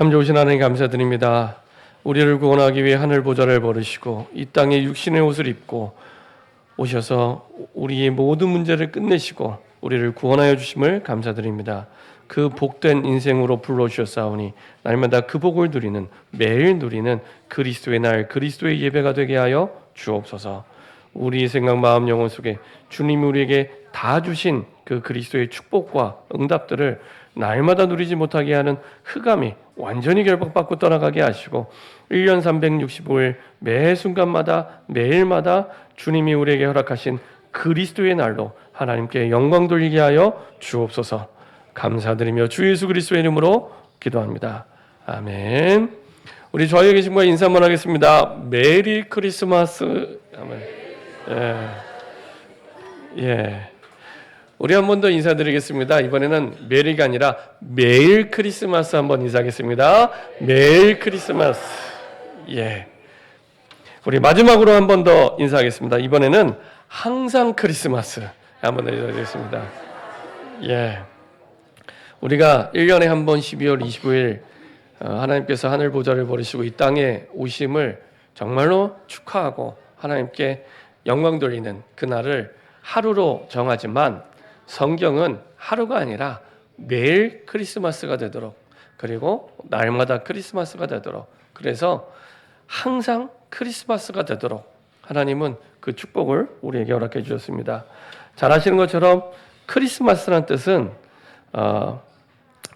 참 좋으신 하나님 감사드립니다. 우리를 구원하기 위해 하늘 보좌를 버리시고 이 땅에 육신의 옷을 입고 오셔서 우리의 모든 문제를 끝내시고 우리를 구원하여 주심을 감사드립니다. 그 복된 인생으로 불러주셨사오니 날마다 그 복을 누리는, 매일 누리는 그리스도의 날, 그리스도의 예배가 되게 하여 주옵소서. 우리 생각, 마음, 영혼 속에 주님이 우리에게 다 주신 그 그리스도의 축복과 응답들을 날마다 누리지 못하게 하는 흑암이 완전히 결박받고 떠나가게 하시고 1년 365일 매 순간마다 매일마다 주님이 우리에게 허락하신 그리스도의 날로 하나님께 영광 돌리게 하여 주옵소서. 감사드리며 주 예수 그리스도의 이름으로 기도합니다. 아멘. 우리 좌우에 계신 분 인사 한번 하겠습니다. 메리 크리스마스. 아멘. 예. 우리 한 번 더 인사드리겠습니다. 이번에는 메리가 아니라 매일 크리스마스 한번 인사하겠습니다. 매일 크리스마스. 예. 우리 마지막으로 한 번 더 인사하겠습니다. 이번에는 항상 크리스마스 한번 더 인사드리겠습니다. 예. 우리가 1년에 한 번 12월 25일 하나님께서 하늘 보좌를 버리시고 이 땅에 오심을 정말로 축하하고 하나님께 영광 돌리는 그날을 하루로 정하지만 성경은 하루가 아니라 매일 크리스마스가 되도록, 그리고 날마다 크리스마스가 되도록, 그래서 항상 크리스마스가 되도록 하나님은 그 축복을 우리에게 허락해 주셨습니다. 잘 아시는 것처럼 크리스마스라는 뜻은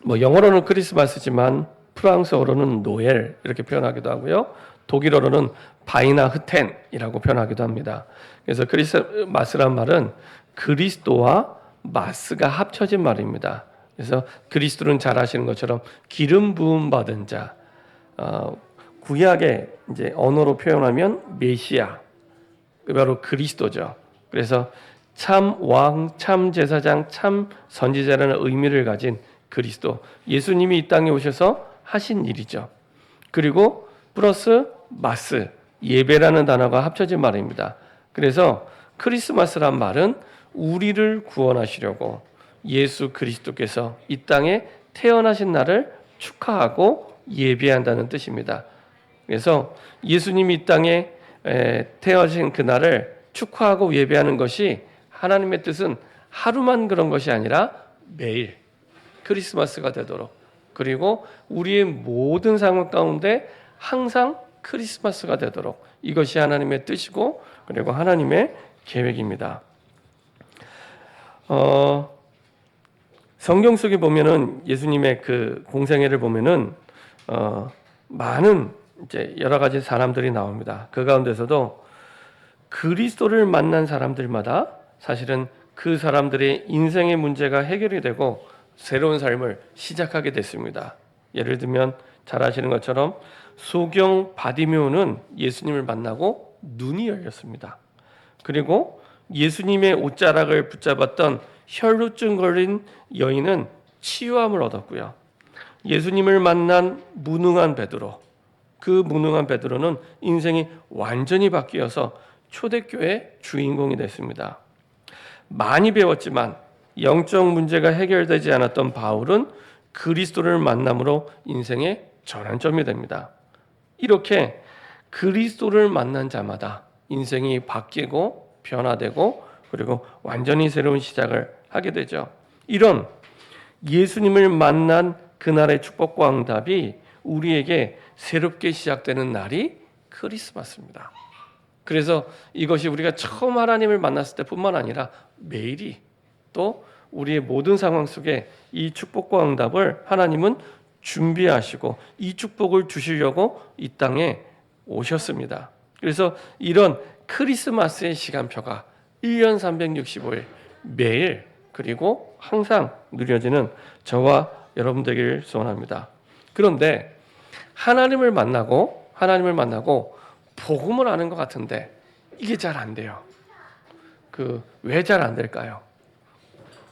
영어로는 크리스마스지만 프랑스어로는 노엘 이렇게 표현하기도 하고요. 독일어로는 바이나흐텐이라고 표현하기도 합니다. 그래서 크리스마스란 말은 그리스도와 마스가 합쳐진 말입니다. 그래서 그리스도는 잘 아시는 것처럼 기름 부음 받은 자, 구약의 이제 언어로 표현하면 메시아, 바로 그리스도죠. 그래서 참 왕, 참 제사장, 참 선지자라는 의미를 가진 그리스도, 예수님이 이 땅에 오셔서 하신 일이죠. 그리고 플러스 마스, 예배라는 단어가 합쳐진 말입니다. 그래서 크리스마스란 말은 우리를 구원하시려고 예수 그리스도께서 이 땅에 태어나신 날을 축하하고 예배한다는 뜻입니다. 그래서 예수님이 이 땅에 태어나신 그날을 축하하고 예배하는 것이 하나님의 뜻은 하루만 그런 것이 아니라 매일 크리스마스가 되도록, 그리고 우리의 모든 상황 가운데 항상 크리스마스가 되도록, 이것이 하나님의 뜻이고 그리고 하나님의 계획입니다. 성경 속에 보면은 예수님의 그 공생애를 보면은 많은 이제 여러 가지 사람들이 나옵니다. 그 가운데서도 그리스도를 만난 사람들마다 사실은 그 사람들의 인생의 문제가 해결이 되고 새로운 삶을 시작하게 됐습니다. 예를 들면 잘 아시는 것처럼 소경 바디메오는 예수님을 만나고 눈이 열렸습니다. 그리고 예수님의 옷자락을 붙잡았던 혈루증 걸린 여인은 치유함을 얻었고요. 예수님을 만난 무능한 베드로, 그 무능한 베드로는 인생이 완전히 바뀌어서 초대교회 주인공이 됐습니다. 많이 배웠지만 영적 문제가 해결되지 않았던 바울은 그리스도를 만남으로 인생의 전환점이 됩니다. 이렇게 그리스도를 만난 자마다 인생이 바뀌고 변화되고 그리고 완전히 새로운 시작을 하게 되죠. 이런 예수님을 만난 그날의 축복과 응답이 우리에게 새롭게 시작되는 날이 크리스마스입니다. 그래서 이것이 우리가 처음 하나님을 만났을 때뿐만 아니라 매일이, 또 우리의 모든 상황 속에 이 축복과 응답을 하나님은 준비하시고 이 축복을 주시려고 이 땅에 오셨습니다. 그래서 이런 크리스마스의 시간표가 1년 365일 매일 그리고 항상 누려지는 저와 여러분 되기를 소원합니다. 그런데 하나님을 만나고 복음을 아는 것 같은데 이게 잘 안 돼요. 왜 잘 안 될까요?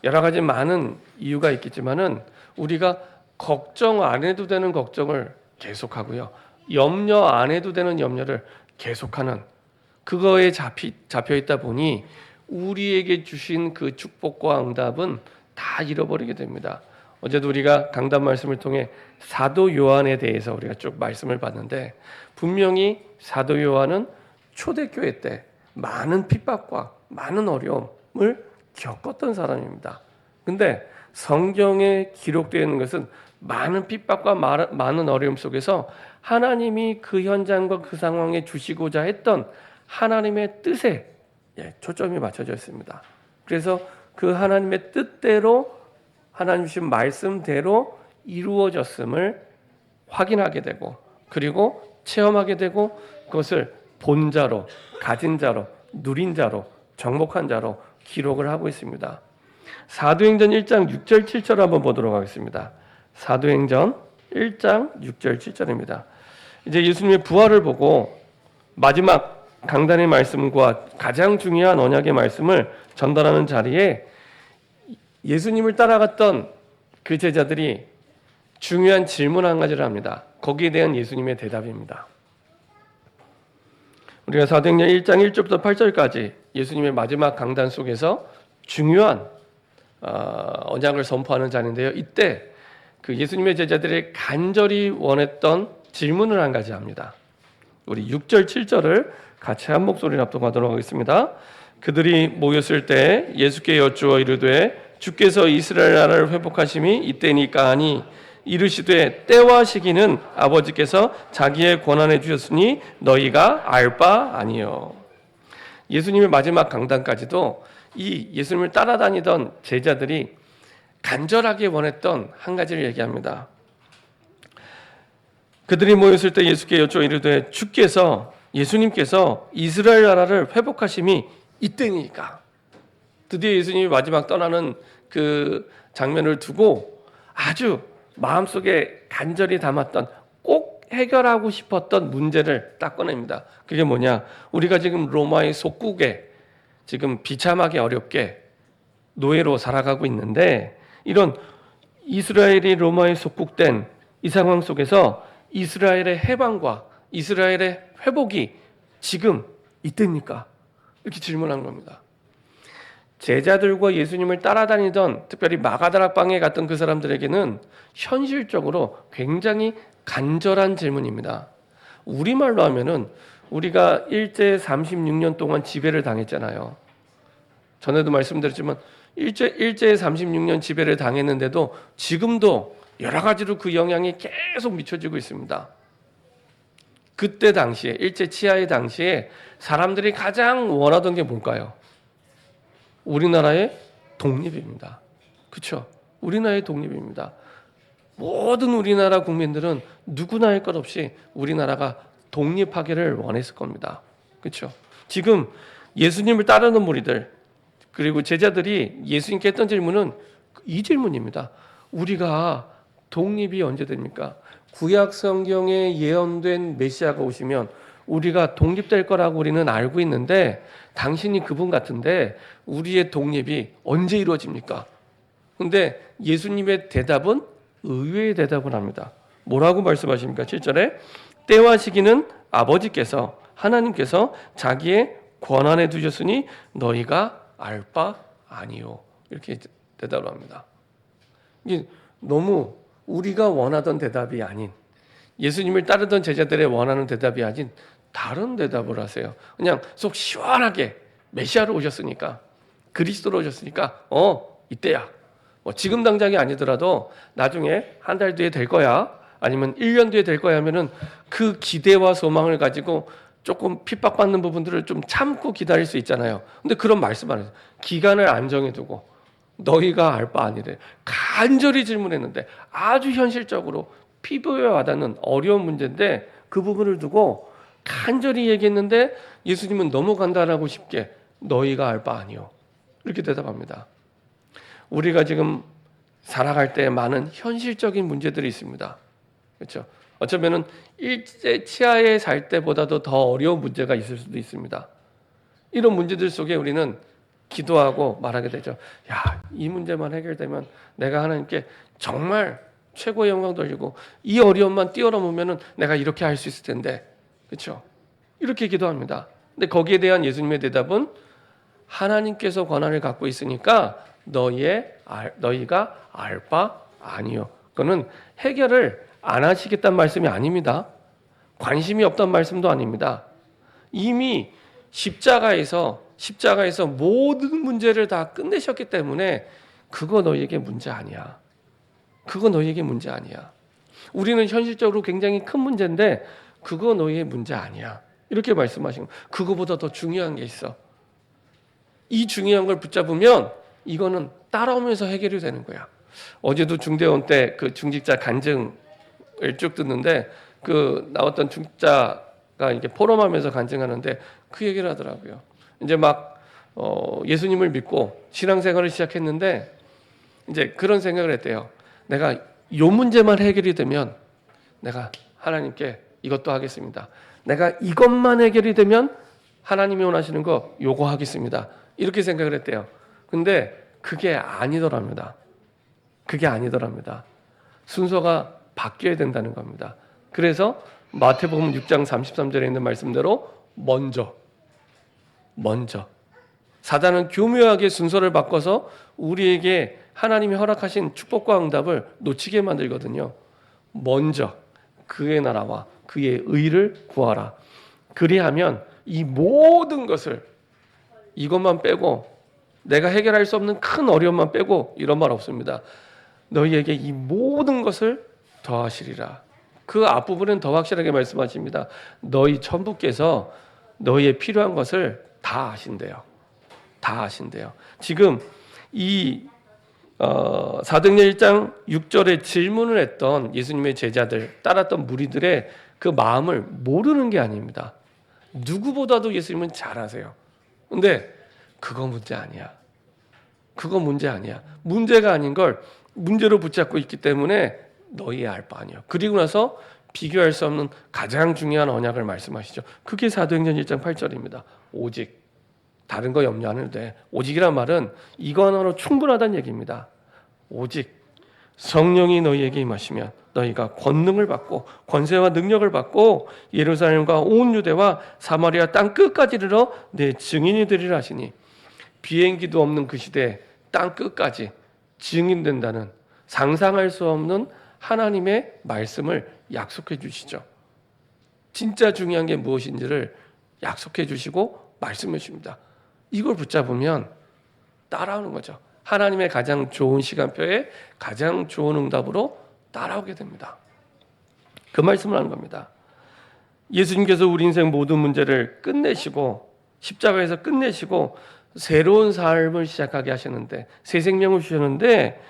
여러 가지 많은 이유가 있겠지만은 우리가 걱정 안 해도 되는 걱정을 계속하고요. 염려 안 해도 되는 염려를 계속하는 그거에 잡혀 있다 보니 우리에게 주신 그 축복과 응답은 다 잃어버리게 됩니다. 어제도 우리가 강단 말씀을 통해 사도 요한에 대해서 우리가 쭉 말씀을 봤는데, 분명히 사도 요한은 초대교회 때 많은 핍박과 많은 어려움을 겪었던 사람입니다. 근데 성경에 기록되어 있는 것은 많은 핍박과 많은 어려움 속에서 하나님이 그 현장과 그 상황에 주시고자 했던 하나님의 뜻에 초점이 맞춰져 있습니다. 그래서 그 하나님의 뜻대로, 하나님 주신 말씀대로 이루어졌음을 확인하게 되고, 그리고 체험하게 되고, 그것을 본 자로, 가진 자로, 누린 자로, 정복한 자로 기록을 하고 있습니다. 사도행전 1장 6절 7절 한번 보도록 하겠습니다. 사도행전 1장 6절 7절입니다. 이제 예수님의 부활을 보고 마지막 강단의 말씀과 가장 중요한 언약의 말씀을 전달하는 자리에 예수님을 따라갔던 그 제자들이 중요한 질문 한 가지를 합니다. 거기에 대한 예수님의 대답입니다. 우리가 사도행전 1장 1절부터 8절까지 예수님의 마지막 강단 속에서 중요한 언약을 선포하는 자리인데요. 이때 그 예수님의 제자들이 간절히 원했던 질문을 한 가지 합니다. 우리 6절 7절을 같이 한 목소리로 합독하도록 하겠습니다. 그들이 모였을 때 예수께 여쭈어 이르되 주께서 이스라엘 나라를 회복하심이 이때니까 하니, 이르시되 때와 시기는 아버지께서 자기의 권한에 주셨으니 너희가 알 바 아니요. 예수님의 마지막 강단까지도 이 예수님을 따라다니던 제자들이 간절하게 원했던 한 가지를 얘기합니다. 그들이 모였을 때 예수께 여쭈어 이르되 주께서, 예수님께서 이스라엘 나라를 회복하심이 이때니까. 드디어 예수님이 마지막 떠나는 그 장면을 두고 아주 마음속에 간절히 담았던, 꼭 해결하고 싶었던 문제를 딱 꺼냅니다. 그게 뭐냐? 우리가 지금 로마의 속국에 지금 비참하게 어렵게 노예로 살아가고 있는데, 이런 이스라엘이 로마의 속국된 이 상황 속에서 이스라엘의 해방과 이스라엘의 회복이 지금 이때입니까? 이렇게 질문한 겁니다. 제자들과 예수님을 따라다니던, 특별히 마가다락방에 갔던 그 사람들에게는 현실적으로 굉장히 간절한 질문입니다. 우리말로 하면은 우리가 일제 36년 동안 지배를 당했잖아요. 전에도 말씀드렸지만 일제에 36년 지배를 당했는데도 지금도 여러 가지로 그 영향이 계속 미쳐지고 있습니다. 그때 당시에, 일제 치하의 당시에 사람들이 가장 원하던 게 뭘까요? 우리나라의 독립입니다. 그렇죠? 우리나라의 독립입니다. 모든 우리나라 국민들은 누구나 할 것 없이 우리나라가 독립하기를 원했을 겁니다. 그렇죠? 지금 예수님을 따르는 무리들, 그리고 제자들이 예수님께 했던 질문은 이 질문입니다. 우리가 독립이 언제 됩니까? 구약 성경에 예언된 메시아가 오시면 우리가 독립될 거라고 우리는 알고 있는데, 당신이 그분 같은데 우리의 독립이 언제 이루어집니까? 근데 예수님의 대답은 의외의 대답을 합니다. 뭐라고 말씀하십니까? 7절에 때와 시기는 아버지께서, 하나님께서 자기의 권한에 두셨으니 너희가 알 바 아니요. 이렇게 대답을 합니다. 이게 너무 우리가 원하던 대답이 아닌, 예수님을 따르던 제자들의 원하는 대답이 아닌 다른 대답을 하세요. 그냥 속 시원하게 메시아로 오셨으니까, 그리스도로 오셨으니까 이때야. 뭐 지금 당장이 아니더라도 나중에 한 달 뒤에 될 거야, 아니면 1년 뒤에 될 거야 하면은 그 기대와 소망을 가지고 조금 핍박받는 부분들을 좀 참고 기다릴 수 있잖아요. 근데 그런 말씀 안 해요. 기간을 안 정해두고 너희가 알 바 아니래. 간절히 질문했는데, 아주 현실적으로 피부에 와닿는 어려운 문제인데 그 부분을 두고 간절히 얘기했는데 예수님은 너무 간단하고 쉽게 너희가 알 바 아니요. 이렇게 대답합니다. 우리가 지금 살아갈 때 많은 현실적인 문제들이 있습니다. 그렇죠? 어쩌면은 일제 치하에 살 때보다도 더 어려운 문제가 있을 수도 있습니다. 이런 문제들 속에 우리는 기도하고 말하게 되죠. 야, 이 문제만 해결되면 내가 하나님께 정말 최고의 영광 돌리고, 이 어려움만 뛰어넘으면은 내가 이렇게 할 수 있을 텐데. 그렇죠? 이렇게 기도합니다. 근데 거기에 대한 예수님의 대답은 하나님께서 권한을 갖고 있으니까 너희가 알 바 아니요. 그거는 해결을 안 하시겠다는 말씀이 아닙니다. 관심이 없다는 말씀도 아닙니다. 이미 십자가에서 모든 문제를 다 끝내셨기 때문에 그거 너희에게 문제 아니야. 그거 너희에게 문제 아니야. 우리는 현실적으로 굉장히 큰 문제인데 그거 너희의 문제 아니야. 이렇게 말씀하신 거예요. 그거보다 더 중요한 게 있어. 이 중요한 걸 붙잡으면 이거는 따라오면서 해결이 되는 거야. 어제도 중대원 때 그 중직자 간증을 쭉 듣는데 그 나왔던 중직자가 이렇게 포럼하면서 간증하는데 그 얘기를 하더라고요. 이제 막 예수님을 믿고 신앙생활을 시작했는데 이제 그런 생각을 했대요. 내가 요 문제만 해결이 되면 내가 하나님께 이것도 하겠습니다. 내가 이것만 해결이 되면 하나님이 원하시는 거 요거 하겠습니다. 이렇게 생각을 했대요. 근데 그게 아니더랍니다. 그게 아니더랍니다. 순서가 바뀌어야 된다는 겁니다. 그래서 마태복음 6장 33절에 있는 말씀대로 먼저 사단은 교묘하게 순서를 바꿔서 우리에게 하나님이 허락하신 축복과 응답을 놓치게 만들거든요. 먼저 그의 나라와 그의 의를 구하라. 그리하면 이 모든 것을 이것만 빼고 내가 해결할 수 없는 큰 어려움만 빼고 이런 말 없습니다. 너희에게 이 모든 것을 더하시리라. 그 앞부분은 더 확실하게 말씀하십니다. 너희 천부께서 너희의 필요한 것을 다 아신대요. 다 아신대요. 지금 이 사도행전 1장 6절에 질문을 했던 예수님의 제자들, 따랐던 무리들의 그 마음을 모르는 게 아닙니다. 누구보다도 예수님은 잘 아세요. 근데 그거 문제 아니야. 그거 문제 아니야. 문제가 아닌 걸 문제로 붙잡고 있기 때문에 너희 알 바 아니야. 그리고 나서 비교할 수 없는 가장 중요한 언약을 말씀하시죠. 그게 사도행전 1장 8절입니다. 오직 다른 거 염려 안 해도 돼. 오직이란 말은 이거 하나로 충분하다는 얘기입니다. 오직 성령이 너희에게 임하시면 너희가 권능을 받고 권세와 능력을 받고 예루살렘과 온 유대와 사마리아 땅 끝까지 이르러 내 증인이 되리라 하시니 비행기도 없는 그 시대에 땅 끝까지 증인된다는 상상할 수 없는 하나님의 말씀을 약속해 주시죠. 진짜 중요한 게 무엇인지를 약속해 주시고 말씀해 주십니다. 이걸 붙잡으면 따라오는 거죠. 하나님의 가장 좋은 시간표에 가장 좋은 응답으로 따라오게 됩니다. 그 말씀을 하는 겁니다. 예수님께서 우리 인생 모든 문제를 끝내시고 십자가에서 끝내시고 새로운 삶을 시작하게 하셨는데 새 생명을 주셨는데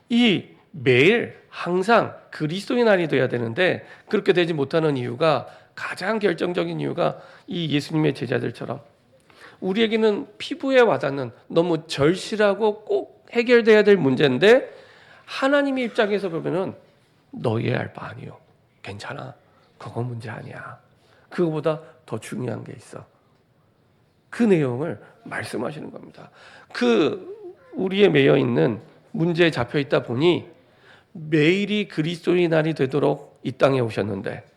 이 매일 항상 그리스도의 날이 되어야 되는데 그렇게 되지 못하는 이유가 가장 결정적인 이유가 이 예수님의 제자들처럼 우리에게는 피부에 와닿는 너무 절실하고 꼭 해결돼야 될 문제인데 하나님의 입장에서 보면은 너희의 알 바 아니요. 괜찮아. 그거 문제 아니야. 그거보다 더 중요한 게 있어. 그 내용을 말씀하시는 겁니다. 그 우리의 매여 있는 문제에 잡혀 있다 보니 매일이 그리스도의 날이 되도록 이 땅에 오셨는데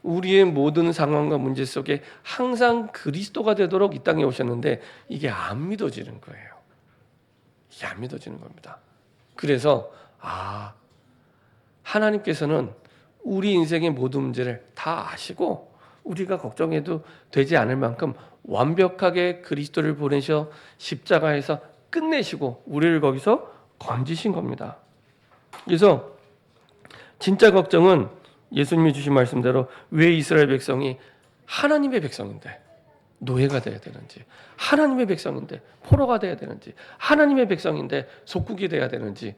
우리의 모든 상황과 문제 속에 항상 그리스도가 되도록 이 땅에 오셨는데 이게 안 믿어지는 거예요. 이게 안 믿어지는 겁니다. 그래서 하나님께서는 우리 인생의 모든 문제를 다 아시고 우리가 걱정해도 되지 않을 만큼 완벽하게 그리스도를 보내셔 십자가에서 끝내시고 우리를 거기서 건지신 겁니다. 그래서 진짜 걱정은 예수님이 주신 말씀대로 왜 이스라엘 백성이 하나님의 백성인데 노예가 돼야 되는지, 하나님의 백성인데 포로가 돼야 되는지, 하나님의 백성인데 속국이 돼야 되는지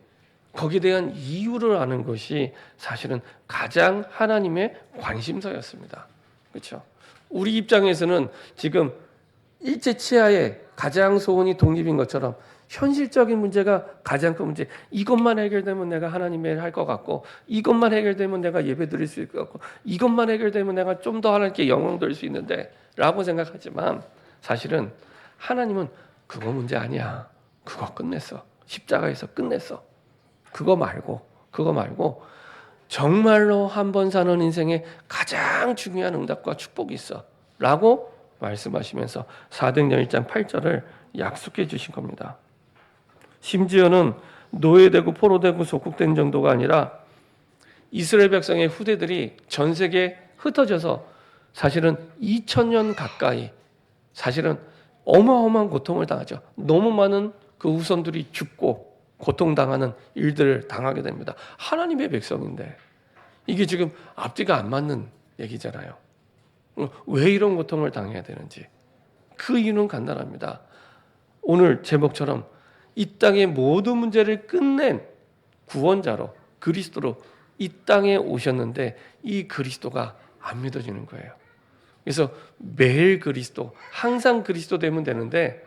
거기에 대한 이유를 아는 것이 사실은 가장 하나님의 관심사였습니다. 그렇죠? 우리 입장에서는 지금 일제 치하에 가장 소원이 독립인 것처럼 현실적인 문제가 가장 큰 문제. 이것만 해결되면 내가 하나님의 일 할 것 같고, 이것만 해결되면 내가 예배 드릴 수 있을 것 같고, 이것만 해결되면 내가 좀 더 하나님께 영광 돌릴 수 있는데 라고 생각하지만 사실은 하나님은 그거 문제 아니야. 그거 끝냈어. 십자가에서 끝냈어. 그거 말고 정말로 한 번 사는 인생에 가장 중요한 응답과 축복이 있어 라고 말씀하시면서 사도행전 1장 8절을 약속해 주신 겁니다. 심지어는 노예되고 포로되고 속국된 정도가 아니라 이스라엘 백성의 후대들이 전 세계에 흩어져서 사실은 2000년 가까이 사실은 어마어마한 고통을 당하죠. 너무 많은 그 후손들이 죽고 고통당하는 일들을 당하게 됩니다. 하나님의 백성인데 이게 지금 앞뒤가 안 맞는 얘기잖아요. 왜 이런 고통을 당해야 되는지 그 이유는 간단합니다. 오늘 제목처럼 이 땅의 모든 문제를 끝낸 구원자로 그리스도로 이 땅에 오셨는데 이 그리스도가 안 믿어지는 거예요. 그래서 매일 그리스도, 항상 그리스도 되면 되는데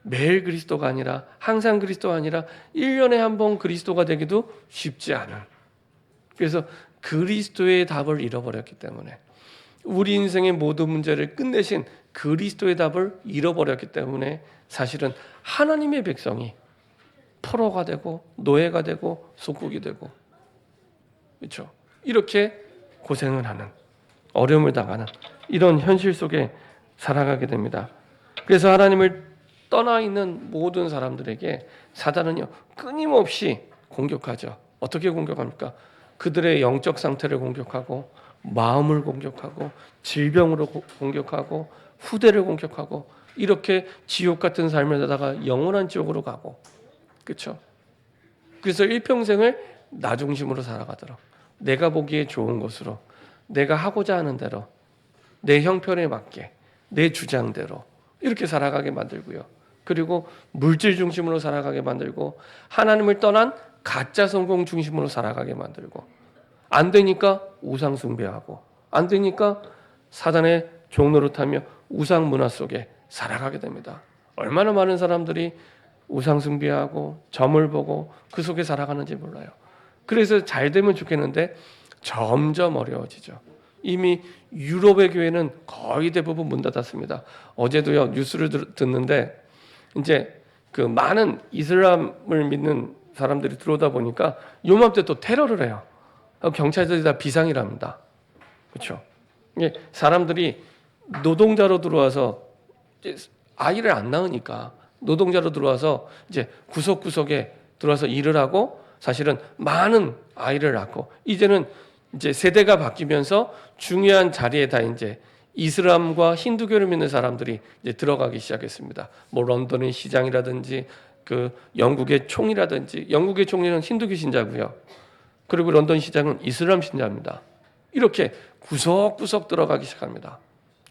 매일 그리스도가 아니라 항상 그리스도가 아니라 1년에 한 번 그리스도가 되기도 쉽지 않은, 그래서 그리스도의 답을 잃어버렸기 때문에 우리 인생의 모든 문제를 끝내신 그리스도의 답을 잃어버렸기 때문에 사실은 하나님의 백성이 포로가 되고 노예가 되고 속국이 되고 그렇죠. 이렇게 고생을 하는, 어려움을 당하는 이런 현실 속에 살아가게 됩니다. 그래서 하나님을 떠나 있는 모든 사람들에게 사단은요 끊임없이 공격하죠. 어떻게 공격합니까? 그들의 영적 상태를 공격하고 마음을 공격하고 질병으로 공격하고 후대를 공격하고 이렇게 지옥 같은 삶을 살다가 영원한 지옥으로 가고 그렇죠. 그래서 일평생을 나 중심으로 살아가도록 내가 보기에 좋은 것으로 내가 하고자 하는 대로 내 형편에 맞게 내 주장대로 이렇게 살아가게 만들고요. 그리고 물질 중심으로 살아가게 만들고 하나님을 떠난 가짜 성공 중심으로 살아가게 만들고 안 되니까 우상 숭배하고 안 되니까 사단의 종노릇하며 우상 문화 속에 살아가게 됩니다. 얼마나 많은 사람들이 우상 숭배하고 점을 보고 그 속에 살아가는지 몰라요. 그래서 잘 되면 좋겠는데 점점 어려워지죠. 이미 유럽의 교회는 거의 대부분 문 닫았습니다. 어제도요 뉴스를 듣는데 이제 그 많은 이슬람을 믿는 사람들이 들어오다 보니까 요맘때 또 테러를 해요. 경찰들이 다 비상이랍니다. 그렇죠? 사람들이 노동자로 들어와서 아이를 안 낳으니까 노동자로 들어와서 이제 구석구석에 들어와서 일을 하고 사실은 많은 아이를 낳고 이제는 이제 세대가 바뀌면서 중요한 자리에 다 이제 이슬람과 힌두교를 믿는 사람들이 이제 들어가기 시작했습니다. 뭐 런던의 시장이라든지 그 영국의 총리라든지 영국의 총리는 힌두교 신자고요. 그리고 런던 시장은 이슬람 신자입니다. 이렇게 구석구석 들어가기 시작합니다.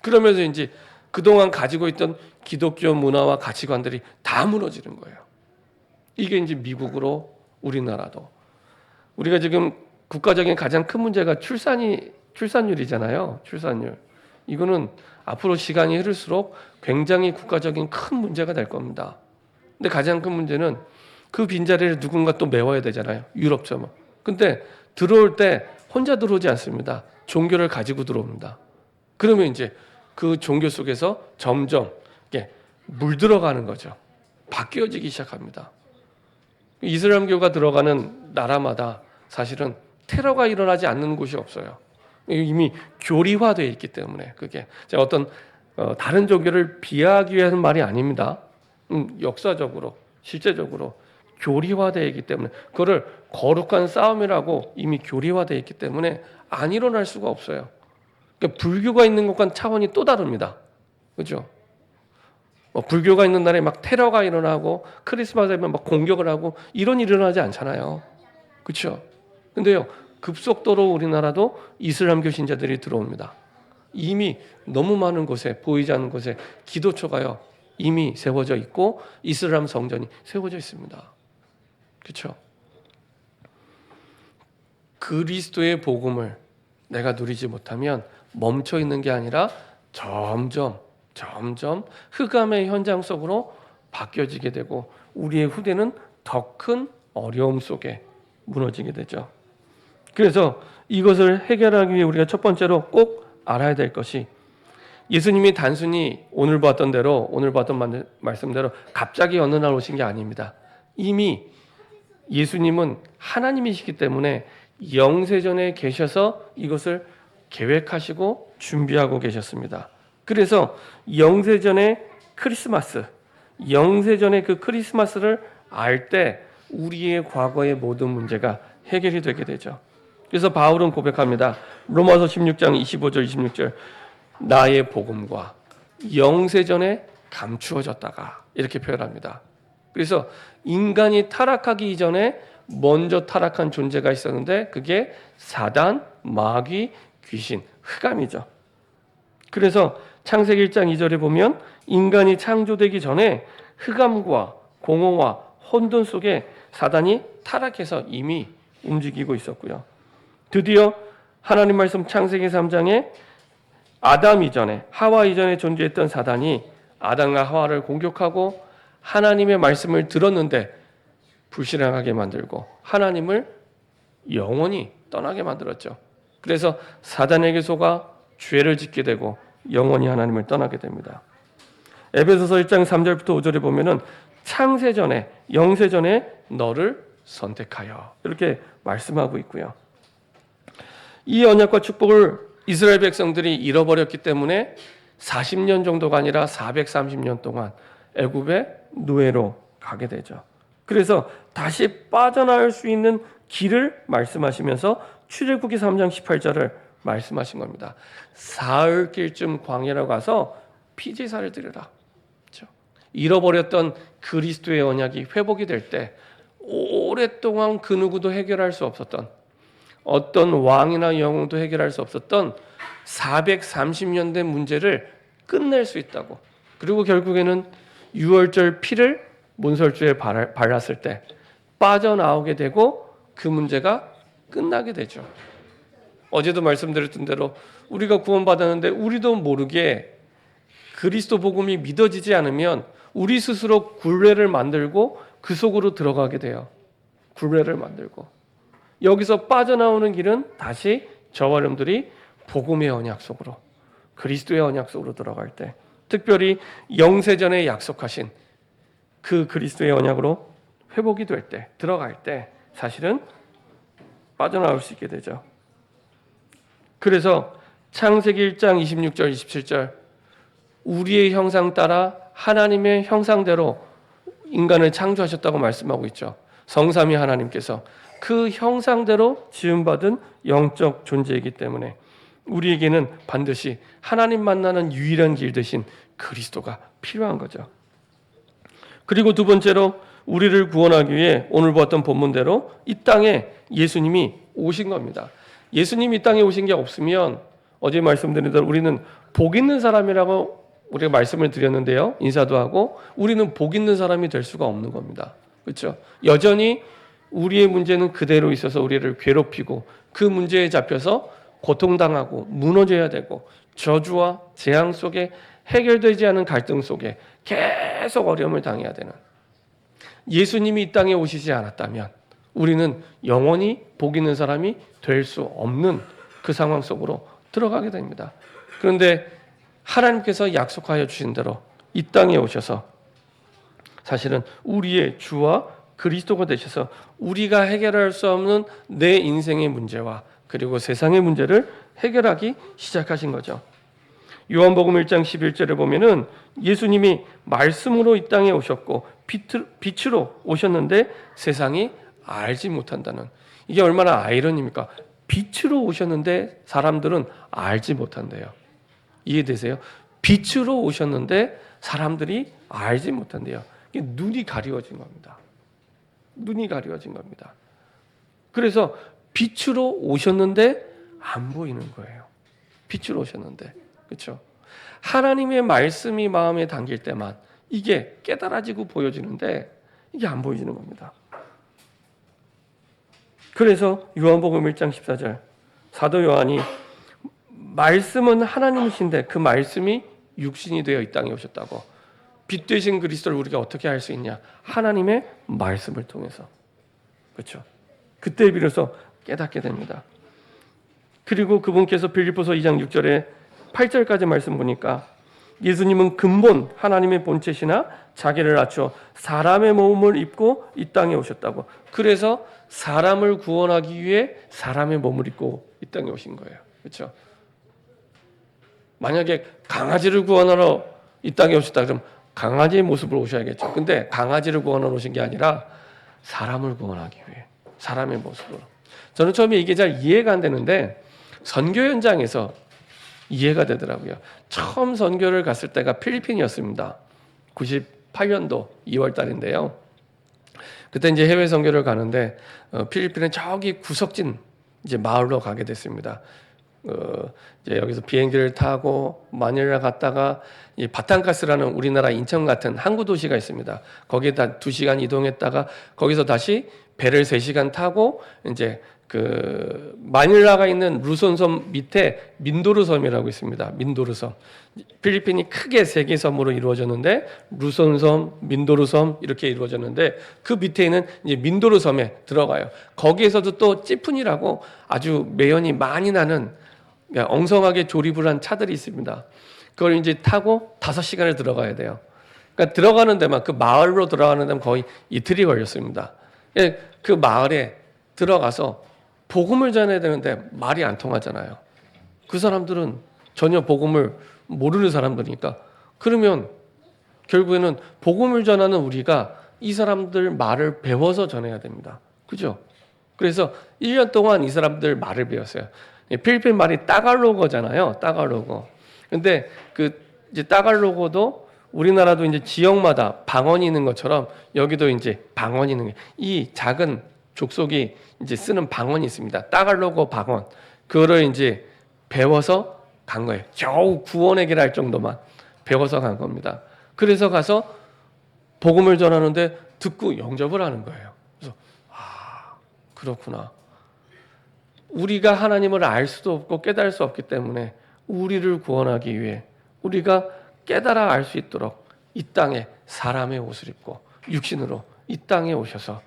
그러면서 이제 그동안 가지고 있던 기독교 문화와 가치관들이 다 무너지는 거예요. 이게 이제 미국으로 우리나라도 우리가 지금 국가적인 가장 큰 문제가 출산율이잖아요. 출산율. 이거는 앞으로 시간이 흐를수록 굉장히 국가적인 큰 문제가 될 겁니다. 근데 가장 큰 문제는 그 빈자리를 누군가 또 메워야 되잖아요. 유럽처럼. 근데 들어올 때 혼자 들어오지 않습니다. 종교를 가지고 들어옵니다. 그러면 이제 그 종교 속에서 점점 이게 물들어가는 거죠. 바뀌어지기 시작합니다. 이슬람교가 들어가는 나라마다 사실은 테러가 일어나지 않는 곳이 없어요. 이미 교리화되어 있기 때문에 그게 제가 어떤 다른 종교를 비하하기 위한 말이 아닙니다. 역사적으로 실제적으로 교리화되어 있기 때문에 그거를 거룩한 싸움이라고 이미 교리화되어 있기 때문에 안 일어날 수가 없어요. 그러니까 불교가 있는 것과는 차원이 또 다릅니다. 그렇죠? 불교가 있는 날에 막 테러가 일어나고 크리스마스에 막 공격을 하고 이런 일이 일어나지 않잖아요. 그렇죠? 근데요 급속도로 우리나라도 이슬람교 신자들이 들어옵니다. 이미 너무 많은 곳에 보이지 않는 곳에 기도처가요 이미 세워져 있고 이슬람 성전이 세워져 있습니다. 그렇죠? 그리스도의 복음을 내가 누리지 못하면 멈춰 있는 게 아니라 점점 흑암의 현장 속으로 바뀌어지게 되고 우리의 후대는 더 큰 어려움 속에 무너지게 되죠. 그래서 이것을 해결하기 위해 우리가 첫 번째로 꼭 알아야 될 것이 예수님이 단순히 오늘 봤던 말씀대로 갑자기 어느 날 오신 게 아닙니다. 이미 예수님은 하나님이시기 때문에 영세전에 계셔서 이것을 계획하시고 준비하고 계셨습니다. 그래서 영세전의 크리스마스, 영세전의 그 크리스마스를 알 때 우리의 과거의 모든 문제가 해결이 되게 되죠. 그래서 바울은 고백합니다. 로마서 16장 25절 26절 나의 복음과 영세전에 감추어졌다가 이렇게 표현합니다. 그래서 인간이 타락하기 이전에 먼저 타락한 존재가 있었는데 그게 사단, 마귀, 귀신, 흑암이죠. 그래서 창세기 1장 2절에 보면 인간이 창조되기 전에 흑암과 공허와 혼돈 속에 사단이 타락해서 이미 움직이고 있었고요. 드디어 하나님 말씀 창세기 3장에 아담 이전에 하와 이전에 존재했던 사단이 아담과 하와를 공격하고 하나님의 말씀을 들었는데 불신앙하게 만들고 하나님을 영원히 떠나게 만들었죠. 그래서 사단에게 속아 죄를 짓게 되고 영원히 하나님을 떠나게 됩니다. 에베소서 1장 3절부터 5절에 보면은 창세전에 영세전에 너를 선택하여 이렇게 말씀하고 있고요. 이 언약과 축복을 이스라엘 백성들이 잃어버렸기 때문에 40년 정도가 아니라 430년 동안 애굽의 노예로 가게 되죠. 그래서 다시 빠져나올 수 있는 길을 말씀하시면서 출애굽기 3장 18절을 말씀하신 겁니다. 사흘길쯤 광야로 가서 피제사를 드려라. 그렇죠? 잃어버렸던 그리스도의 언약이 회복이 될 때 오랫동안 그 누구도 해결할 수 없었던 어떤 왕이나 영웅도 해결할 수 없었던 430년 된 문제를 끝낼 수 있다고. 그리고 결국에는 유월절 피를 문설주에 발랐을 때 빠져나오게 되고 그 문제가 끝나게 되죠. 어제도 말씀드렸던 대로 우리가 구원받았는데 우리도 모르게 그리스도 복음이 믿어지지 않으면 우리 스스로 굴레를 만들고 그 속으로 들어가게 돼요. 굴레를 만들고. 여기서 빠져나오는 길은 다시 저와 여러분들이 복음의 언약 속으로 그리스도의 언약 속으로 들어갈 때 특별히 영세전에 약속하신 그 그리스도의 언약으로 회복이 될 때 들어갈 때 사실은 빠져나올 수 있게 되죠. 그래서 창세기 1장 26절 27절 우리의 형상 따라 하나님의 형상대로 인간을 창조하셨다고 말씀하고 있죠. 성삼위 하나님께서 그 형상대로 지음받은 영적 존재이기 때문에 우리에게는 반드시 하나님 만나는 유일한 길 대신 그리스도가 필요한 거죠. 그리고 두 번째로 우리를 구원하기 위해 오늘 보았던 본문대로 이 땅에 예수님이 오신 겁니다. 예수님이 이 땅에 오신 게 없으면 어제 말씀드린 대로 우리는 복 있는 사람이라고 우리가 말씀을 드렸는데요. 인사도 하고 우리는 복 있는 사람이 될 수가 없는 겁니다. 그렇죠? 여전히 우리의 문제는 그대로 있어서 우리를 괴롭히고 그 문제에 잡혀서 고통당하고 무너져야 되고 저주와 재앙 속에 해결되지 않은 갈등 속에 계속 어려움을 당해야 되는 예수님이 이 땅에 오시지 않았다면 우리는 영원히 복 있는 사람이 될 수 없는 그 상황 속으로 들어가게 됩니다. 그런데 하나님께서 약속하여 주신 대로 이 땅에 오셔서 사실은 우리의 주와 그리스도가 되셔서 우리가 해결할 수 없는 내 인생의 문제와 그리고 세상의 문제를 해결하기 시작하신 거죠. 요한복음 1장 11절에 보면은 예수님이 말씀으로 이 땅에 오셨고 빛으로 오셨는데 세상이 알지 못한다는 이게 얼마나 아이러니입니까? 빛으로 오셨는데 사람들은 알지 못한대요. 이해되세요? 빛으로 오셨는데 사람들이 알지 못한대요. 이게 눈이 가리워진 겁니다. 눈이 가리워진 겁니다. 그래서 빛으로 오셨는데 안 보이는 거예요. 빛으로 오셨는데. 그렇죠? 하나님의 말씀이 마음에 담길 때만 이게 깨달아지고 보여지는데 이게 안 보여지는 겁니다. 그래서 요한복음 1장 14절 사도 요한이 말씀은 하나님이신데 그 말씀이 육신이 되어 이 땅에 오셨다고. 빛 되신 그리스도를 우리가 어떻게 알 수 있냐? 하나님의 말씀을 통해서. 그렇죠? 그때 비로소 깨닫게 됩니다. 그리고 그분께서 빌립보서 2장 6절에 8절까지 말씀 보니까 예수님은 근본 하나님의 본체시나 자기를 낮춰 사람의 몸을 입고 이 땅에 오셨다고. 그래서 사람을 구원하기 위해 사람의 몸을 입고 이 땅에 오신 거예요. 그렇죠? 만약에 강아지를 구원하러 이 땅에 오셨다 그러면 강아지의 모습으로 오셔야겠죠. 근데 강아지를 구원하러 오신 게 아니라 사람을 구원하기 위해 사람의 모습으로. 저는 처음에 이게 잘 이해가 안 되는데 선교 현장에서 이해가 되더라고요. 처음 선교를 갔을 때가 필리핀이었습니다. 98년도 2월 달인데요. 그때 이제 해외 선교를 가는데 필리핀의 저기 구석진 이제 마을로 가게 됐습니다. 이제 여기서 비행기를 타고 마닐라 갔다가 이 바탕카스라는 우리나라 인천 같은 항구 도시가 있습니다. 거기에다 2시간 이동했다가 거기서 다시 배를 3시간 타고 이제 그 마닐라가 있는 루손섬 밑에 민도르 섬이라고 있습니다. 민도르 섬. 필리핀이 크게 3개 섬으로 이루어졌는데 루손섬, 민도르 섬 이렇게 이루어졌는데 그 밑에 있는 이제 민도르 섬에 들어가요. 거기에서도 또 찌푼이라고 아주 매연이 많이 나는 엉성하게 조립을 한 차들이 있습니다. 그걸 이제 타고 5시간을 들어가야 돼요. 그러니까 들어가는 데만 그 마을로 들어가는 데만 거의 이틀이 걸렸습니다. 그 마을에 들어가서 복음을 전해야 되는데 말이 안 통하잖아요. 그 사람들은 전혀 복음을 모르는 사람들이니까 그러면 결국에는 복음을 전하는 우리가 이 사람들 말을 배워서 전해야 됩니다. 그죠? 그래서 1년 동안 이 사람들 말을 배웠어요. 필리핀 말이 따갈로거잖아요. 따갈로거. 근데 그 이제 따갈로거도 우리나라도 이제 지역마다 방언이 있는 것처럼 여기도 이제 방언이 있는 거예요. 이 작은 족속이 이제 쓰는 방언이 있습니다. 따갈로거 방언. 그거를 이제 배워서 간 거예요. 겨우 구원의 길 할 정도만 배워서 간 겁니다. 그래서 가서 복음을 전하는데 듣고 영접을 하는 거예요. 그래서 그렇구나. 우리가 하나님을 알 수도 없고 깨달을 수 없기 때문에 우리를 구원하기 위해 우리가 깨달아 알 수 있도록 이 땅에 사람의 옷을 입고 육신으로 이 땅에 오셔서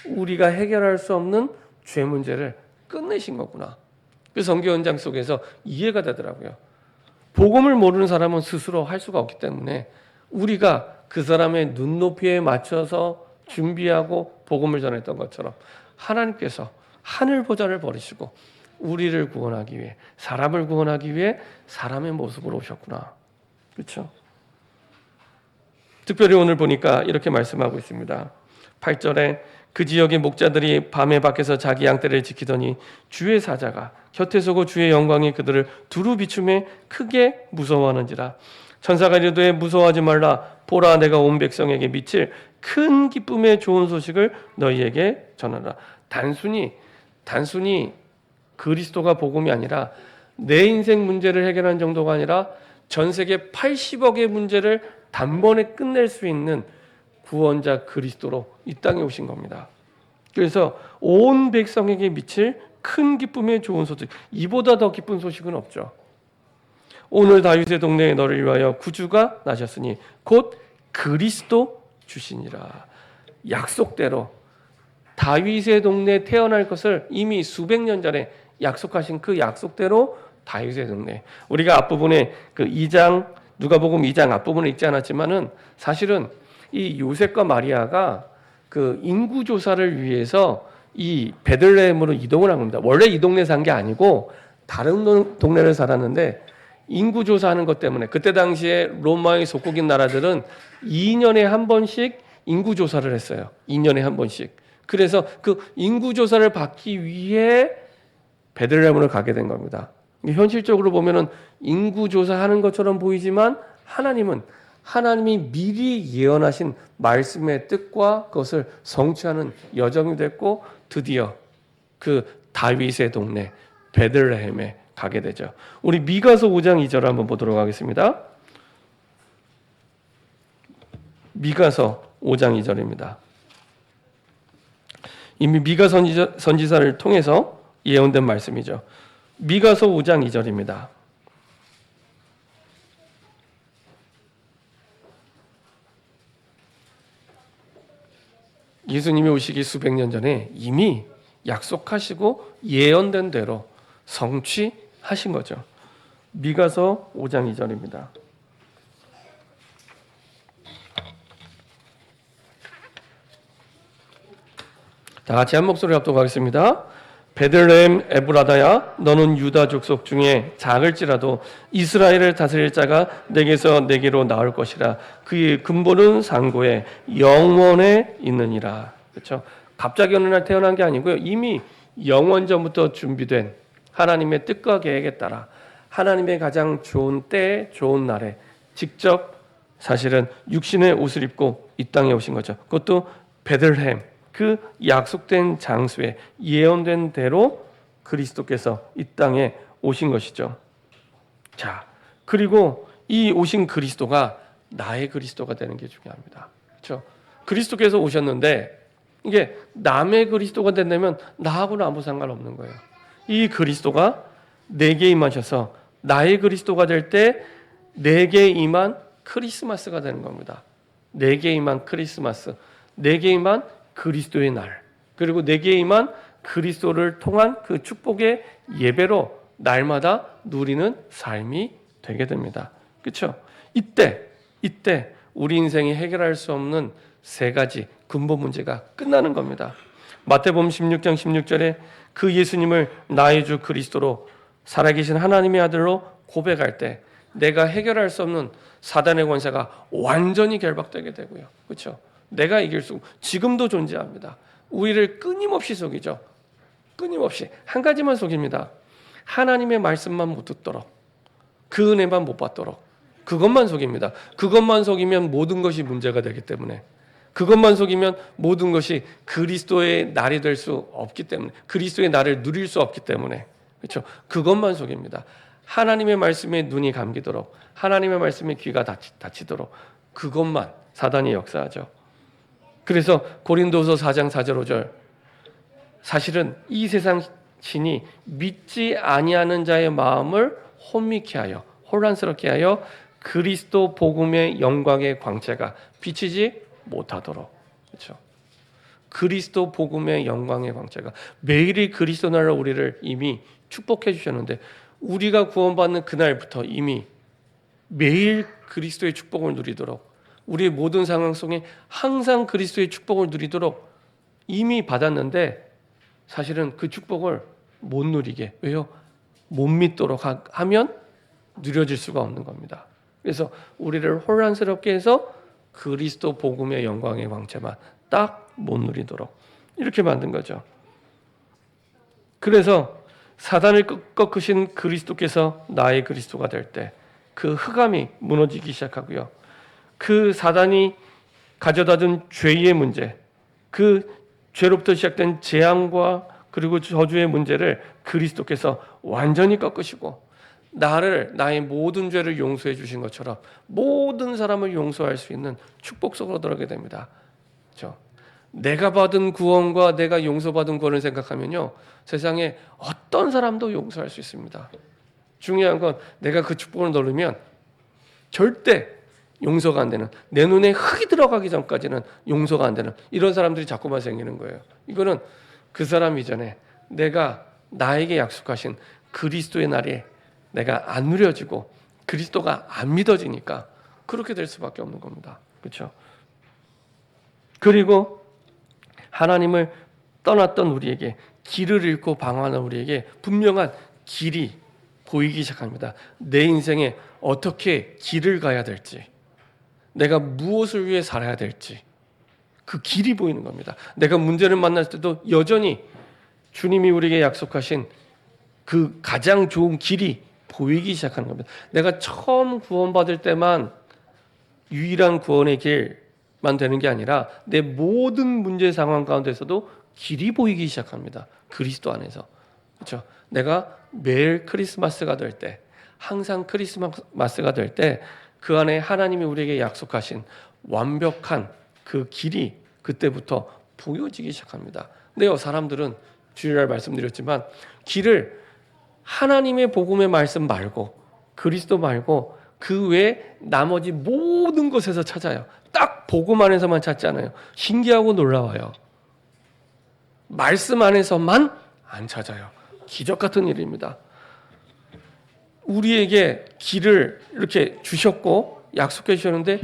우리가 해결할 수 없는 죄 문제를 끝내신 거구나. 그 선교 현장 속에서 이해가 되더라고요. 복음을 모르는 사람은 스스로 할 수가 없기 때문에 우리가 그 사람의 눈높이에 맞춰서 준비하고 복음을 전했던 것처럼 하나님께서 하늘 보좌를 버리시고 우리를 구원하기 위해 사람을 구원하기 위해 사람의 모습으로 오셨구나. 그렇죠? 특별히 오늘 보니까 이렇게 말씀하고 있습니다. 8절에 그 지역의 목자들이 밤에 밖에서 자기 양떼를 지키더니 주의 사자가 곁에 서고 주의 영광이 그들을 두루 비춤에 크게 무서워하는지라. 천사가 이르되 무서워하지 말라. 보라 내가 온 백성에게 미칠 큰 기쁨의 좋은 소식을 너희에게 전하라. 단순히 그리스도가 복음이 아니라 내 인생 문제를 해결하는 정도가 아니라 전 세계 80억의 문제를 단번에 끝낼 수 있는 구원자 그리스도로 이 땅에 오신 겁니다. 그래서 온 백성에게 미칠 큰 기쁨의 좋은 소식, 이보다 더 기쁜 소식은 없죠. 오늘 다윗의 동네에 너를 위하여 구주가 나셨으니 곧 그리스도 주시니라. 약속대로 다윗의 동네에 태어날 것을 이미 수백 년 전에 약속하신 그 약속대로 다윗의 동네. 우리가 앞부분에 그 2장 누가복음 2장 앞부분에 읽지 않았지만은 사실은 이 요셉과 마리아가 그 인구 조사를 위해서 이 베들레헴으로 이동을 한 겁니다. 원래 이 동네 산 게 아니고 다른 동네를 살았는데 인구 조사하는 것 때문에 그때 당시에 로마의 속국인 나라들은 2년에 한 번씩 인구 조사를 했어요. 2년에 한 번씩. 그래서 그 인구 조사를 받기 위해 베들레헴으로 가게 된 겁니다. 현실적으로 보면은 인구 조사하는 것처럼 보이지만 하나님이 미리 예언하신 말씀의 뜻과 그것을 성취하는 여정이 됐고 드디어 그 다윗의 동네 베들레헴에 가게 되죠. 우리 미가서 5장 2절 한번 보도록 하겠습니다. 미가서 5장 2절입니다. 이미 미가 선지자를 통해서 예언된 말씀이죠. 미가서 5장 2절입니다. 예수님이 오시기 수백 년 전에 이미 약속하시고 예언된 대로 성취하신 거죠. 미가서 5장 2절입니다. 다 같이 한 목소리 합독하겠습니다. 베들레헴 에브라다야 너는 유다 족속 중에 작을지라도 이스라엘을 다스릴 자가 내게서 내게로 나올 것이라. 그의 근본은 상고에 영원에 있느니라. 그렇죠? 갑자기 어느 날 태어난 게 아니고요. 이미 영원 전부터 준비된 하나님의 뜻과 계획에 따라 하나님의 가장 좋은 때에 좋은 날에 직접 사실은 육신의 옷을 입고 이 땅에 오신 거죠. 그것도 베들레헴, 그 약속된 장소에 예언된 대로 그리스도께서 이 땅에 오신 것이죠. 자, 그리고 이 오신 그리스도가 나의 그리스도가 되는 게 중요합니다. 그렇죠? 그리스도께서 오셨는데 이게 남의 그리스도가 된다면 나하고는 아무 상관없는 거예요. 이 그리스도가 내게 임하셔서 나의 그리스도가 될 때 내게 임한 크리스마스가 되는 겁니다. 내게 임한 크리스마스, 내게 임한 그리스도의 날, 그리고 내게 임한 그리스도를 통한 그 축복의 예배로 날마다 누리는 삶이 되게 됩니다. 그렇죠? 이때 우리 인생이 해결할 수 없는 세 가지 근본 문제가 끝나는 겁니다. 마태복음 16장 16절에 그 예수님을 나의 주 그리스도로 살아계신 하나님의 아들로 고백할 때 내가 해결할 수 없는 사단의 권세가 완전히 결박되게 되고요. 그렇죠? 내가 이길 수 지금도 존재합니다. 우리를 끊임없이 속이죠. 끊임없이 한 가지만 속입니다. 하나님의 말씀만 못 듣도록, 그 은혜만 못 받도록, 그것만 속입니다. 그것만 속이면 모든 것이 문제가 되기 때문에, 그것만 속이면 모든 것이 그리스도의 날이 될 수 없기 때문에, 그리스도의 날을 누릴 수 없기 때문에, 그렇죠? 그것만 속입니다. 하나님의 말씀에 눈이 감기도록, 하나님의 말씀에 귀가 닫히도록 그것만 사단이 역사하죠. 그래서 고린도서 4장 4절 5절 사실은 이 세상 신이 믿지 아니하는 자의 마음을 혼미케 하여, 혼란스럽게 하여 그리스도 복음의 영광의 광채가 비치지 못하도록. 그렇죠? 그리스도 복음의 영광의 광채가 매일이 그리스도 날로 우리를 이미 축복해 주셨는데 우리가 구원받는 그날부터 이미 매일 그리스도의 축복을 누리도록, 우리의 모든 상황 속에 항상 그리스도의 축복을 누리도록 이미 받았는데 사실은 그 축복을 못 누리게, 왜요? 못 믿도록 하면 누려질 수가 없는 겁니다. 그래서 우리를 혼란스럽게 해서 그리스도 복음의 영광의 광채만 딱 못 누리도록 이렇게 만든 거죠. 그래서 사단을 꺾으신 그리스도께서 나의 그리스도가 될 때 그 흑암이 무너지기 시작하고요. 그 사단이 가져다 둔 죄의 문제, 그 죄로부터 시작된 재앙과 그리고 저주의 문제를 그리스도께서 완전히 꺾으시고 나의 모든 죄를 용서해 주신 것처럼 모든 사람을 용서할 수 있는 축복 속으로 들어가게 됩니다. 그렇죠? 내가 받은 구원과 내가 용서받은 구원을 생각하면요, 세상에 어떤 사람도 용서할 수 있습니다. 중요한 건 내가 그 축복을 누리면 절대 용서가 안 되는, 내 눈에 흙이 들어가기 전까지는 용서가 안 되는 이런 사람들이 자꾸만 생기는 거예요. 이거는 그 사람 이전에 내가 나에게 약속하신 그리스도의 날에 내가 안 누려지고 그리스도가 안 믿어지니까 그렇게 될 수밖에 없는 겁니다. 그렇죠? 그리고 하나님을 떠났던 우리에게, 길을 잃고 방황하는 우리에게 분명한 길이 보이기 시작합니다. 내 인생에 어떻게 길을 가야 될지, 내가 무엇을 위해 살아야 될지 그 길이 보이는 겁니다. 내가 문제를 만날 때도 여전히 주님이 우리에게 약속하신 그 가장 좋은 길이 보이기 시작하는 겁니다. 내가 처음 구원받을 때만 유일한 구원의 길만 되는 게 아니라 내 모든 문제 상황 가운데서도 길이 보이기 시작합니다. 그리스도 안에서. 그렇죠? 내가 매일 크리스마스가 될 때, 항상 크리스마스가 될 때 그 안에 하나님이 우리에게 약속하신 완벽한 그 길이 그때부터 보여지기 시작합니다. 근데요, 사람들은 주일날 말씀드렸지만 길을 하나님의 복음의 말씀 말고, 그리스도 말고 그 외에 나머지 모든 곳에서 찾아요. 딱 복음 안에서만 찾지 않아요. 신기하고 놀라워요. 말씀 안에서만 안 찾아요. 기적 같은 일입니다. 우리에게 길을 이렇게 주셨고 약속해 주셨는데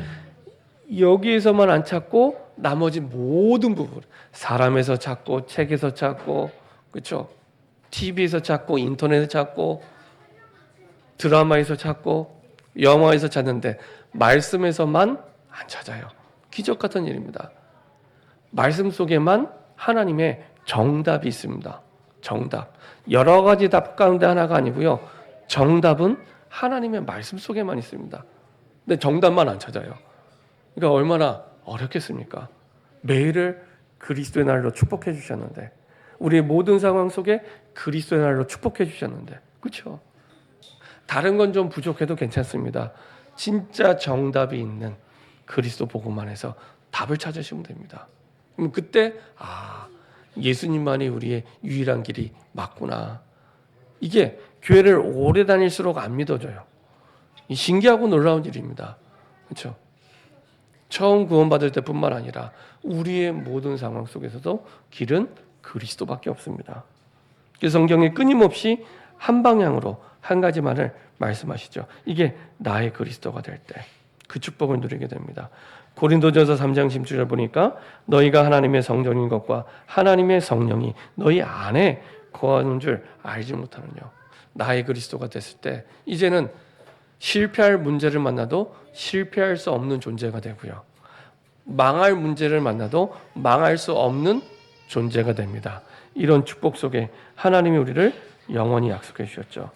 여기에서만 안 찾고 나머지 모든 부분, 사람에서 찾고 책에서 찾고, 그렇죠? TV에서 찾고 인터넷에서 찾고 드라마에서 찾고 영화에서 찾는데 말씀에서만 안 찾아요. 기적 같은 일입니다. 말씀 속에만 하나님의 정답이 있습니다. 정답. 여러 가지 답 가운데 하나가 아니고요. 정답은 하나님의 말씀 속에만 있습니다. 근데 정답만 안 찾아요. 그러니까 얼마나 어렵겠습니까? 매일을 그리스도의 날로 축복해 주셨는데, 우리의 모든 상황 속에 그리스도의 날로 축복해 주셨는데, 그렇죠? 다른 건 좀 부족해도 괜찮습니다. 진짜 정답이 있는 그리스도 복음 안에서 답을 찾으시면 됩니다. 그럼 그때 예수님만이 우리의 유일한 길이 맞구나. 이게 교회를 오래 다닐수록 안 믿어져요. 신기하고 놀라운 일입니다. 그렇죠? 처음 구원받을 때뿐만 아니라 우리의 모든 상황 속에서도 길은 그리스도밖에 없습니다. 그래서 성경에 끊임없이 한 방향으로 한 가지만을 말씀하시죠. 이게 나의 그리스도가 될 때 그 축복을 누리게 됩니다. 고린도전서 3장 10절을 보니까 너희가 하나님의 성전인 것과 하나님의 성령이 너희 안에 거하는 줄 알지 못하느냐. 나의 그리스도가 됐을 때 이제는 실패할 문제를 만나도 실패할 수 없는 존재가 되고요. 망할 문제를 만나도 망할 수 없는 존재가 됩니다. 이런 축복 속에 하나님이 우리를 영원히 약속해 주셨죠.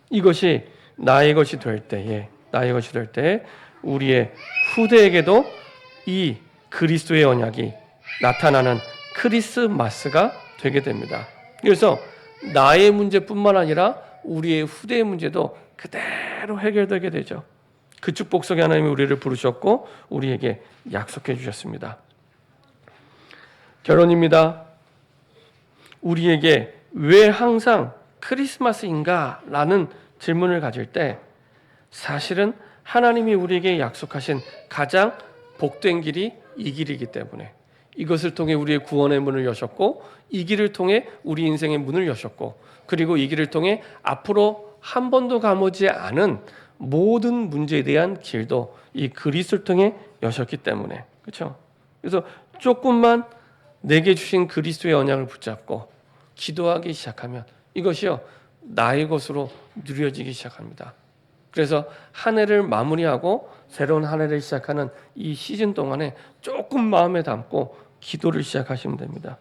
이것이 나의 것이 될 때에 우리의 후대에게도 이 그리스도의 언약이 나타나는 크리스마스가 되게 됩니다. 그래서 나의 문제뿐만 아니라 우리의 후대의 문제도 그대로 해결되게 되죠. 그 축복 속에 하나님이 우리를 부르셨고 우리에게 약속해 주셨습니다. 결론입니다. 우리에게 왜 항상 크리스마스인가? 라는 질문을 가질 때 사실은 하나님이 우리에게 약속하신 가장 복된 길이 이 길이기 때문에, 이것을 통해 우리의 구원의 문을 여셨고 이 길을 통해 우리 인생의 문을 여셨고, 그리고 이 길을 통해 앞으로 한 번도 가보지 않은 모든 문제에 대한 길도 이 그리스도를 통해 여셨기 때문에, 그렇죠? 그래서 조금만 내게 주신 그리스도의 언약을 붙잡고 기도하기 시작하면 이것이요 나의 것으로 누려지기 시작합니다. 그래서 한 해를 마무리하고 새로운 한 해를 시작하는 이 시즌 동안에 조금 마음에 담고 기도를 시작하시면 됩니다.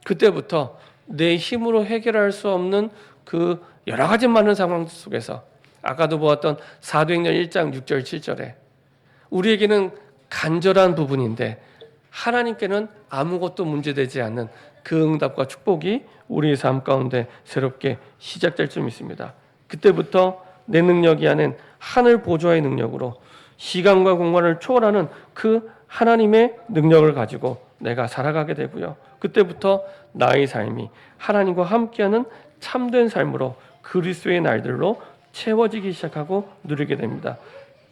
그때부터 내 힘으로 해결할 수 없는 그 여러 가지 많은 상황 속에서 아까도 보았던 사도행전 1장 6절 7절에 우리에게는 간절한 부분인데 하나님께는 아무것도 문제되지 않는 그 응답과 축복이 우리의 삶 가운데 새롭게 시작될 줄 믿습니다. 그때부터 내 능력이 아닌 하늘 보좌의 능력으로 시간과 공간을 초월하는 그 하나님의 능력을 가지고 내가 살아가게 되고요. 그때부터 나의 삶이 하나님과 함께하는 참된 삶으로 그리스도의 날들로 채워지기 시작하고 누리게 됩니다.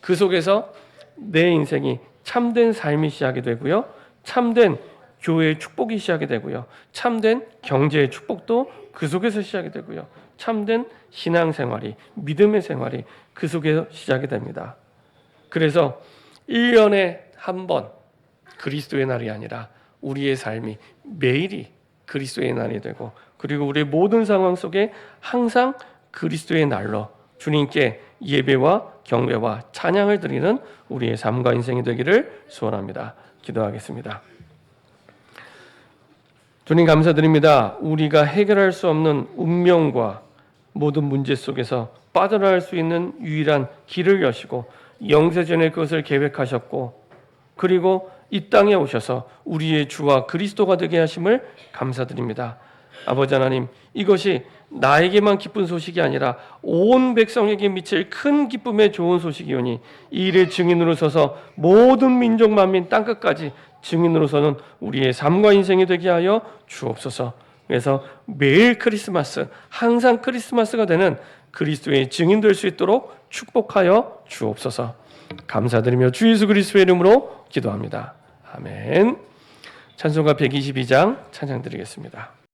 그 속에서 내 인생이 참된 삶이 시작이 되고요. 참된 교회의 축복이 시작이 되고요. 참된 경제의 축복도 그 속에서 시작이 되고요. 참된 신앙생활이, 믿음의 생활이 그 속에서 시작이 됩니다. 그래서 1년에 한 번 그리스도의 날이 아니라 우리의 삶이 매일이 그리스도의 날이 되고, 그리고 우리의 모든 상황 속에 항상 그리스도의 날로 주님께 예배와 경배와 찬양을 드리는 우리의 삶과 인생이 되기를 소원합니다. 기도하겠습니다. 주님 감사드립니다. 우리가 해결할 수 없는 운명과 모든 문제 속에서 빠져나갈 수 있는 유일한 길을 여시고 영세전에 그것을 계획하셨고, 그리고 이 땅에 오셔서 우리의 주와 그리스도가 되게 하심을 감사드립니다. 아버지 하나님, 이것이 나에게만 기쁜 소식이 아니라 온 백성에게 미칠 큰 기쁨의 좋은 소식이오니 이 일의 증인으로 서서 모든 민족 만민 땅끝까지 증인으로서는 우리의 삶과 인생이 되게 하여 주옵소서. 그래서 매일 크리스마스, 항상 크리스마스가 되는 그리스도의 증인 될 수 있도록 축복하여 주옵소서. 감사드리며 주 예수 그리스도의 이름으로 기도합니다. 아멘. 찬송가 122장 찬양 드리겠습니다.